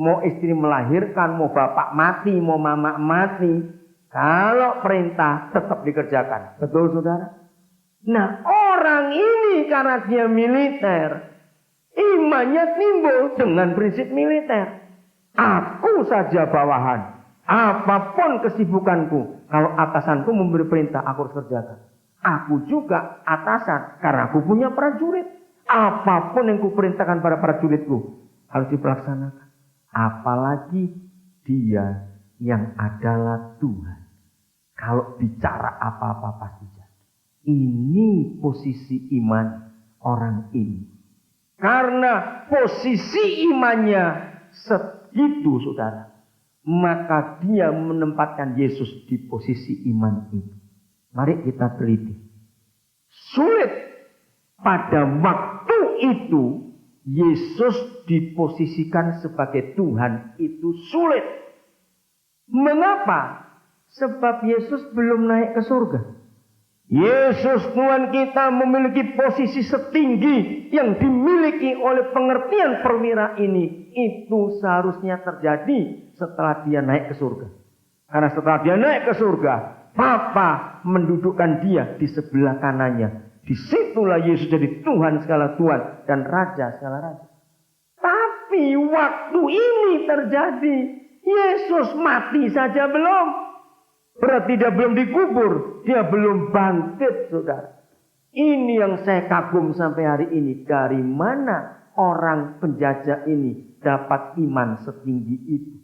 Mau istri melahirkan, mau bapak mati, mau mama mati. Kalau perintah tetap dikerjakan. Betul saudara? Nah orang ini karena dia militer, imannya timbul dengan prinsip militer. Aku saja bawahan. Apapun kesibukanku, kalau atasanku memberi perintah, aku harus kerjakan. Aku juga atasan, karena aku punya prajurit. Apapun yang kuperintahkan pada prajuritku, harus dilaksanakan. Apalagi dia yang adalah Tuhan. Kalau bicara apa-apa pasti jadi. Ini posisi iman orang ini. Karena posisi imannya segitu saudara, maka dia menempatkan Yesus di posisi iman ini. Mari kita teliti. Sulit pada waktu itu Yesus diposisikan sebagai Tuhan itu sulit. Mengapa? Sebab Yesus belum naik ke surga. Yesus Tuhan kita memiliki posisi setinggi yang dimiliki oleh pengertian perwira ini. Itu seharusnya terjadi setelah dia naik ke surga. Karena setelah dia naik ke surga, Bapa mendudukkan dia di sebelah kanannya. Disitulah Yesus jadi Tuhan segala Tuhan dan Raja segala Raja. Tapi waktu ini terjadi, Yesus mati saja belum. Berarti dia belum dikubur, dia belum bangkit, saudara. Ini yang saya kagum sampai hari ini. Dari mana orang penjajah ini dapat iman setinggi itu?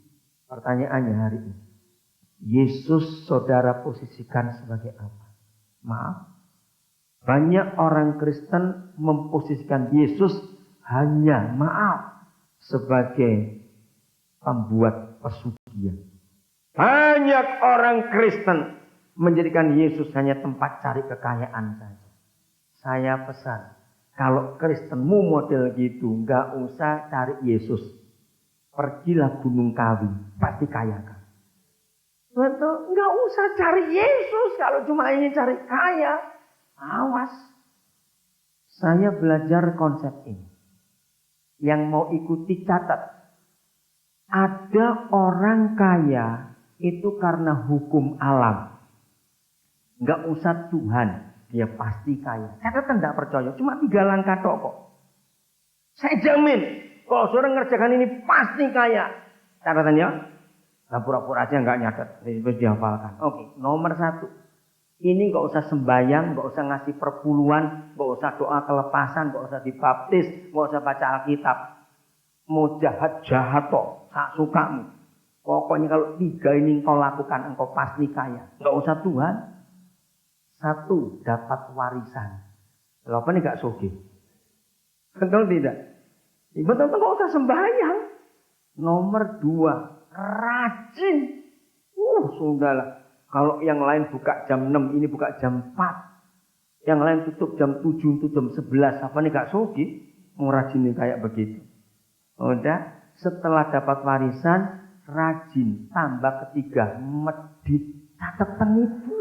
Pertanyaannya hari ini. Yesus saudara posisikan sebagai apa? Maaf. Banyak orang Kristen memposisikan Yesus hanya sebagai pembuat pesugihan. Banyak orang Kristen menjadikan Yesus hanya tempat cari kekayaan saja. Saya pesan, kalau Kristenmu model gitu, nggak usah cari Yesus. Pergilah Gunung Kawi, pasti kaya kan. Betul, nggak usah cari Yesus kalau cuma ingin cari kaya. Awas. Saya belajar konsep ini. Yang mau ikuti catat. Ada orang kaya itu karena hukum alam. Nggak usah Tuhan, dia pasti kaya. Catatan nggak percaya, cuma 3 langkah tok kok. Saya jamin, kalau saudara ngerjakan ini pasti kaya. Catatan ya, nah, pura-pura aja nggak nyatet, terus dihafalkan. Oke, nomor 1. Ini nggak usah sembahyang, nggak usah ngasih perpuluhan, nggak usah doa kelepasan, nggak usah dibaptis, nggak usah baca Alkitab. Mau jahat toh, sak sukamu. Pokoknya kalau 3 ini engkau lakukan, engkau pasti kaya. Nggak usah Tuhan. 1, dapat warisan. Lalu apa nih gak soge? Betul tidak? Betul-betul nggak usah sembahyang. Nomor 2, rajin. Sudahlah. Kalau yang lain buka jam 6, ini buka jam 4. Yang lain tutup jam 7, tutup jam 11. Apa nih gak sogi? Mau rajin kayak begitu. Udah, setelah dapat warisan, rajin. Tambah 3, medit. Catatan itu.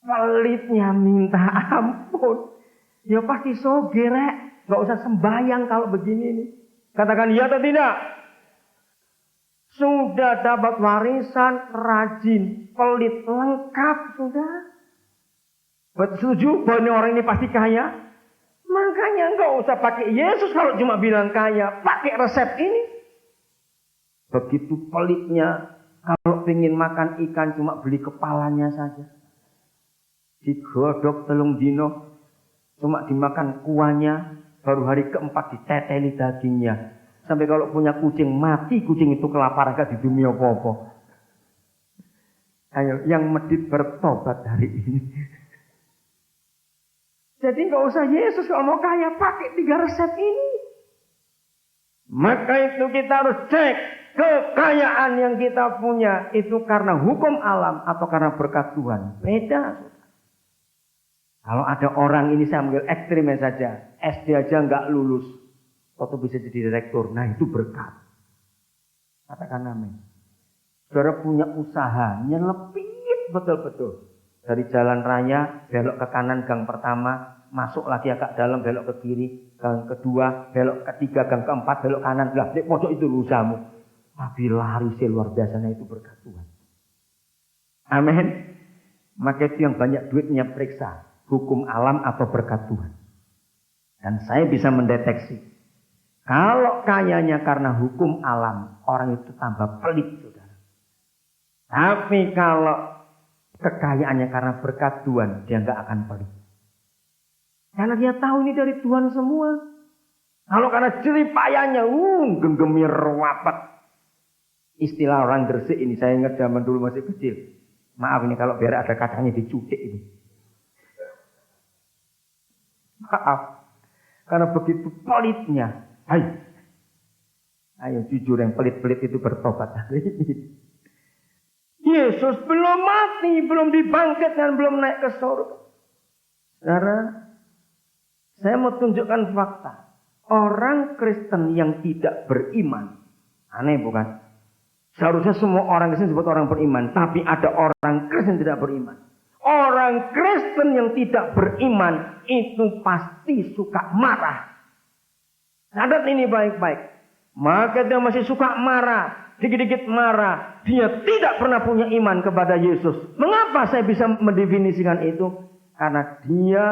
Pelitnya minta ampun. Ya pasti soge, rek. Gak usah sembahyang kalau begini nih. Katakan iya atau tidak? Sudah dapat warisan, rajin, pelit, lengkap sudah. Setuju bahwa orang ini pasti kaya? Makanya enggak usah pakai Yesus kalau cuma bilang kaya. Pakai resep ini. Begitu pelitnya, kalau ingin makan ikan cuma beli kepalanya saja. Digodok 3 dino, cuma dimakan kuahnya, baru hari keempat diteteli dagingnya. Sampai kalau punya kucing mati, kucing itu kelaparan gak di dunia apa-apa. Ayo, yang medit bertobat hari ini. Jadi gak usah Yesus kalau mau kaya, pakai 3 resep ini. Maka itu kita harus cek kekayaan yang kita punya itu karena hukum alam atau karena berkat Tuhan. Beda. Kalau ada orang ini saya ambil ekstrimnya saja, SD aja nggak lulus, atau bisa jadi direktur, nah itu berkat. Katakan amin. Saudara punya usaha, nyelepit betul-betul. Dari jalan raya, belok ke kanan gang pertama, masuk lagi agak dalam, belok ke kiri, gang kedua, belok ketiga, gang keempat, belok kanan. Lah, di pojok itu usahamu. Tapi lari luar biasanya itu berkat Tuhan. Amin. Maka itu yang banyak duitnya periksa. Hukum alam atau berkat Tuhan. Dan saya bisa mendeteksi. Kalau kayanya karena hukum alam, orang itu tambah pelit, saudara. Tapi kalau kekayaannya karena berkat Tuhan, dia nggak akan pelit. Karena dia tahu ini dari Tuhan semua. Kalau karena jeripayanya, genggemir wapat. Istilah orang Gresik ini, saya ingat zaman dulu masih kecil. Maaf ini kalau biar ada kacangnya dicudik ini. Maaf. Karena begitu pelitnya. Ayo jujur, yang pelit-pelit itu bertobat hari ini. Yesus belum mati, belum dibangkit dan belum naik ke surga. Saudara, saya mau tunjukkan fakta. Orang Kristen yang tidak beriman. Aneh bukan? Seharusnya semua orang Kristen disebut orang beriman. Tapi ada orang Kristen tidak beriman. Orang Kristen yang tidak beriman itu pasti suka marah. Catat ini baik-baik. Maka dia masih suka marah. Dikit-dikit marah. Dia tidak pernah punya iman kepada Yesus. Mengapa saya bisa mendefinisikan itu? Karena dia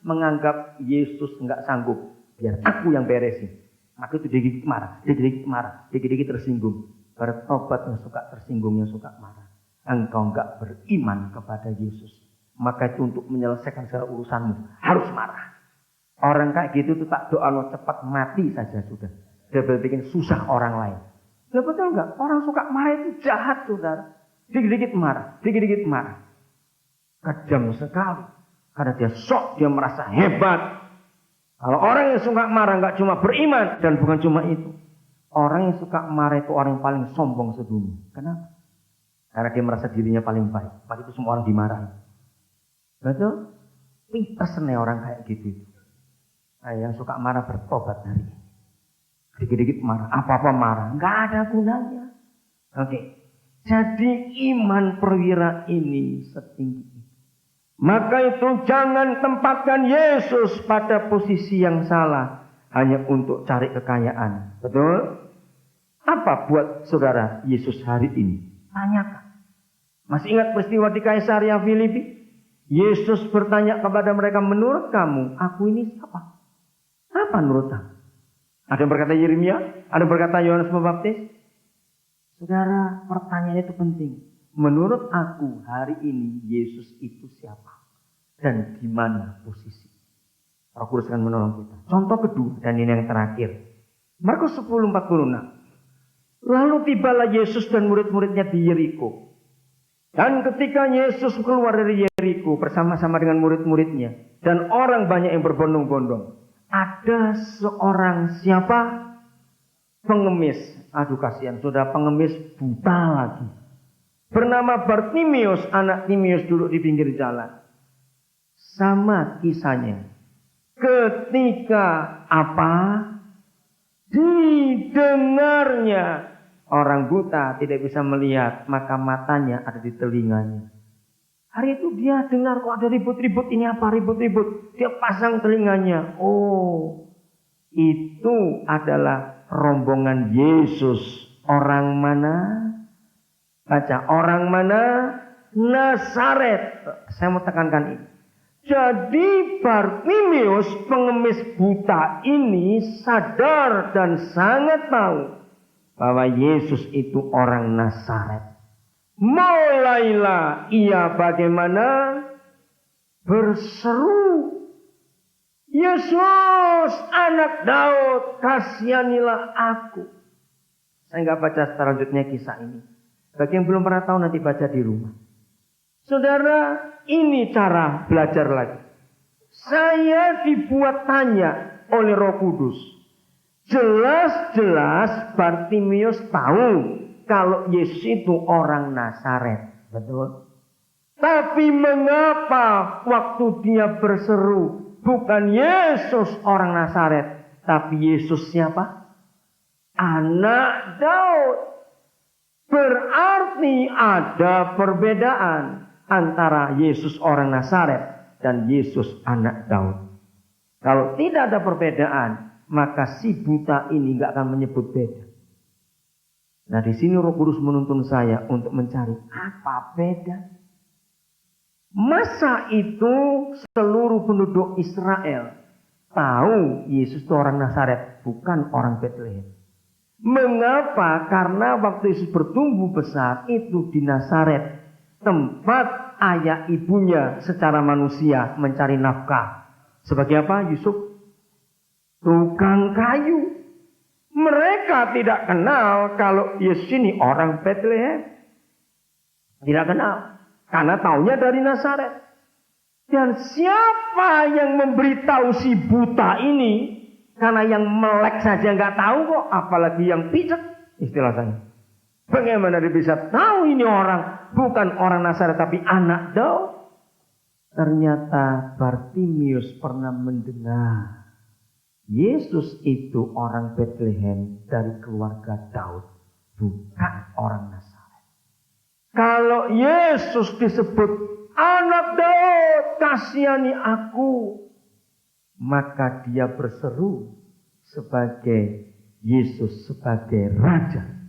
menganggap Yesus nggak sanggup. Biar aku yang beresin. Maka itu dikit-dikit marah. Dikit-dikit marah. Dikit-dikit tersinggung. Bertobat yang suka tersinggung, yang suka marah. Engkau nggak beriman kepada Yesus. Maka itu untuk menyelesaikan segala urusanmu. Harus marah. Orang kayak gitu tuh tak doa lo cepat mati saja sudah. Dia bikin susah orang lain. Ya betul enggak? Orang suka marah itu jahat, saudara. Dikit-dikit marah, dikit-dikit marah. Kejam sekali. Karena dia sok, dia merasa hebat. Kalau orang yang suka marah enggak cuma beriman. Dan bukan cuma itu. Orang yang suka marah itu orang yang paling sombong sedunia. Kenapa? Karena dia merasa dirinya paling baik. Maka itu semua orang dimarahi. Betul? Pintas nih orang kayak gitu. Nah, yang suka marah bertobat hari ini. Dikit-dikit marah, apa-apa marah, nggak ada gunanya. Oke, jadi iman perwira ini setinggi itu. Maka itu jangan tempatkan Yesus pada posisi yang salah hanya untuk cari kekayaan. Betul? Apa buat saudara Yesus hari ini? Tanyakan. Masih ingat peristiwa di Kaisaria Filipi? Yesus bertanya kepada mereka, menurut kamu, aku ini siapa? Apa menurut kamu? Ada yang berkata Yeremia, ada yang berkata Yohanes Pembaptis. Saudara, pertanyaan itu penting. Menurut aku hari ini Yesus itu siapa? Dan di mana posisi? Roh Kudus akan menolong kita. Contoh kedua, dan ini yang terakhir. Markus 10:46. Lalu tibalah Yesus dan murid-muridnya di Yeriko. Dan ketika Yesus keluar dari Yeriko bersama-sama dengan murid-muridnya. Dan orang banyak yang berbondong-bondong. Ada seorang siapa? Pengemis. Aduh kasihan, sudah pengemis buta lagi. Bernama Bartimius, anak Timius duduk di pinggir jalan. Sama kisahnya. Ketika apa? Didengarnya. Orang buta tidak bisa melihat, maka matanya ada di telinganya. Hari itu dia dengar kok ada ribut-ribut, ini apa ribut-ribut. Dia pasang telinganya. Oh, itu adalah rombongan Yesus. Orang mana? Baca, orang mana? Nazaret. Saya mau tekankan ini. Jadi Bartimius pengemis buta ini sadar dan sangat tahu bahwa Yesus itu orang Nazaret. Mulailah ia bagaimana? Berseru. Yesus anak Daud, kasihanilah aku. Saya nggak baca selanjutnya kisah ini. Bagi yang belum pernah tahu nanti baca di rumah. Saudara, ini cara belajar lagi. Saya dibuat tanya oleh Roh Kudus. Jelas-jelas Bartimius tahu kalau Yesus itu orang Nazaret. Betul. Tapi mengapa waktu dia berseru bukan Yesus orang Nazaret, tapi Yesus siapa? Anak Daud. Berarti ada perbedaan antara Yesus orang Nazaret dan Yesus anak Daud. Kalau tidak ada perbedaan, maka si buta ini nggak akan menyebut beda. Nah, di sini Roh Kudus menuntun saya untuk mencari apa beda. Masa itu seluruh penduduk Israel tahu Yesus itu orang Nazaret, bukan orang Betlehem. Mengapa? Karena waktu Yesus bertumbuh besar itu di Nazaret, tempat ayah ibunya secara manusia mencari nafkah. Sebagai apa? Yusuf tukang kayu. Mereka tidak kenal kalau Yesus ini orang Betlehem. Tidak kenal. Karena taunya dari Nazaret. Dan siapa yang memberitahu si buta ini? Karena yang melek saja nggak tahu kok. Apalagi yang picek. Istilah saya. Bagaimana dia bisa tahu ini orang? Bukan orang Nazaret tapi anak Daud. Ternyata Bartimius pernah mendengar. Yesus itu orang Betlehem dari keluarga Daud. Bukan orang Nazaret. Kalau Yesus disebut anak Daud, kasihani aku. Maka dia berseru sebagai Yesus sebagai Raja.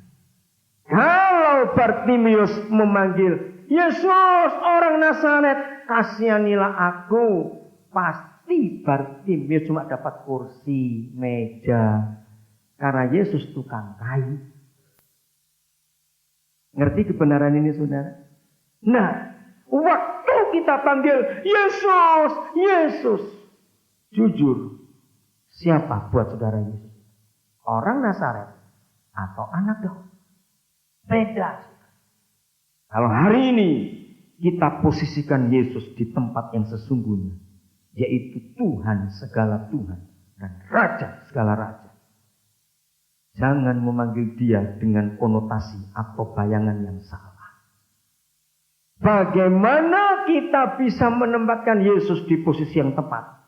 Kalau Bartimius memanggil Yesus orang Nazaret, kasihanilah aku. Pasti Bartimius cuma dapat kursi, meja. Karena Yesus tukang kayu. Ngerti kebenaran ini, saudara? Nah, waktu kita panggil Yesus, Yesus. Jujur, siapa buat saudara Yesus? Orang Nazaret atau anak Daud? Beda. Kalau hari ini kita posisikan Yesus di tempat yang sesungguhnya, yaitu Tuhan segala Tuhan dan Raja segala Raja. Jangan memanggil dia dengan konotasi atau bayangan yang salah. Bagaimana kita bisa menempatkan Yesus di posisi yang tepat?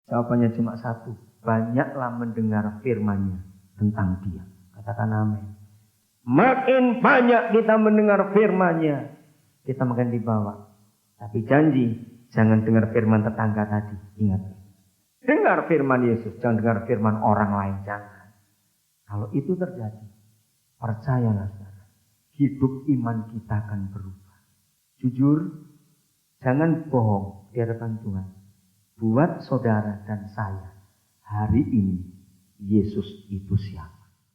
Jawabannya cuma satu. Banyaklah mendengar firman-Nya tentang dia. Katakan amin. Makin banyak kita mendengar firman-Nya, kita makin dibawa. Tapi janji, jangan dengar firman tetangga tadi. Ingat. Dengar firman Yesus, jangan dengar firman orang lain. Jangan. Kalau itu terjadi, percayalah saudara, hidup iman kita akan berubah. Jujur, jangan bohong di hadapan Tuhan. Buat saudara dan saya, hari ini Yesus itu siapa?